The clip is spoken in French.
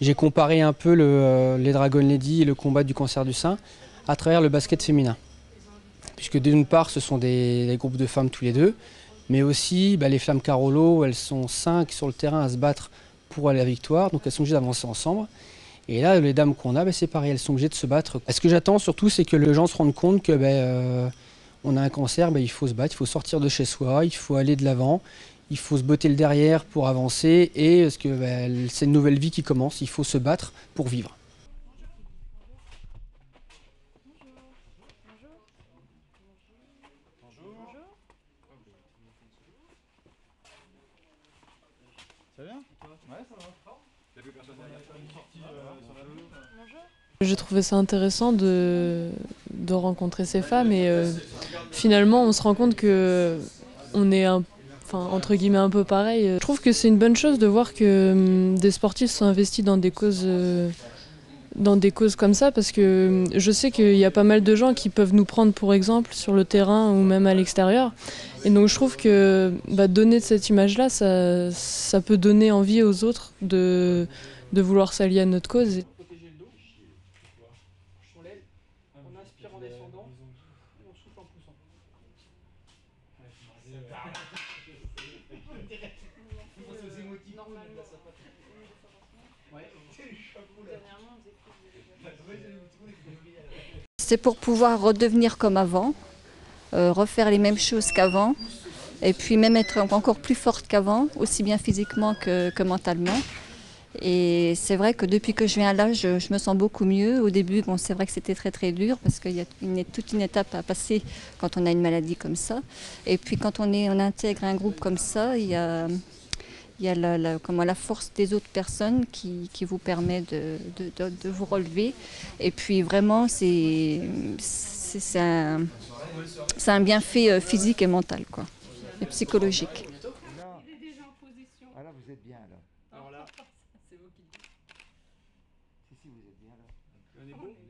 j'ai comparé un peu les Dragon Lady et le combat du cancer du sein à travers le basket féminin. Puisque d'une part, ce sont des groupes de femmes tous les deux, mais aussi les Flammes Carolo, elles sont 5 sur le terrain à se battre pour aller à la victoire, donc elles sont obligées d'avancer ensemble. Et là, les dames qu'on a, c'est pareil, elles sont obligées de se battre. Ce que j'attends surtout, c'est que les gens se rendent compte que on a un cancer, il faut se battre, il faut sortir de chez soi, il faut aller de l'avant, il faut se botter le derrière pour avancer, et parce que c'est une nouvelle vie qui commence, il faut se battre pour vivre. Ça va bien? Ouais, ça va. J'ai trouvé ça intéressant de rencontrer ces femmes et finalement on se rend compte que on est entre guillemets un peu pareil. Je trouve que c'est une bonne chose de voir que des sportifs sont investis dans des causes comme ça parce que je sais qu'il y a pas mal de gens qui peuvent nous prendre pour exemple sur le terrain ou même à l'extérieur. Et donc je trouve que donner cette image-là, ça peut donner envie aux autres de vouloir s'allier à notre cause. Protéger le dos. On lève, on inspire en descendant, et on souffle en poussant. C'est pour pouvoir redevenir comme avant, refaire les mêmes choses qu'avant, et puis même être encore plus forte qu'avant, aussi bien physiquement que mentalement. Et c'est vrai que depuis que je viens là, je me sens beaucoup mieux. Au début, c'est vrai que c'était très très dur parce qu'il y a toute une étape à passer quand on a une maladie comme ça. Et puis quand on intègre un groupe comme ça, il y a la force des autres personnes qui vous permet de vous relever. Et puis vraiment, c'est un bienfait physique et mental, quoi, et psychologique. Ah là, vous êtes bien là. Alors là, C'est vous qui le dites. Si, vous êtes bien là. on est bon.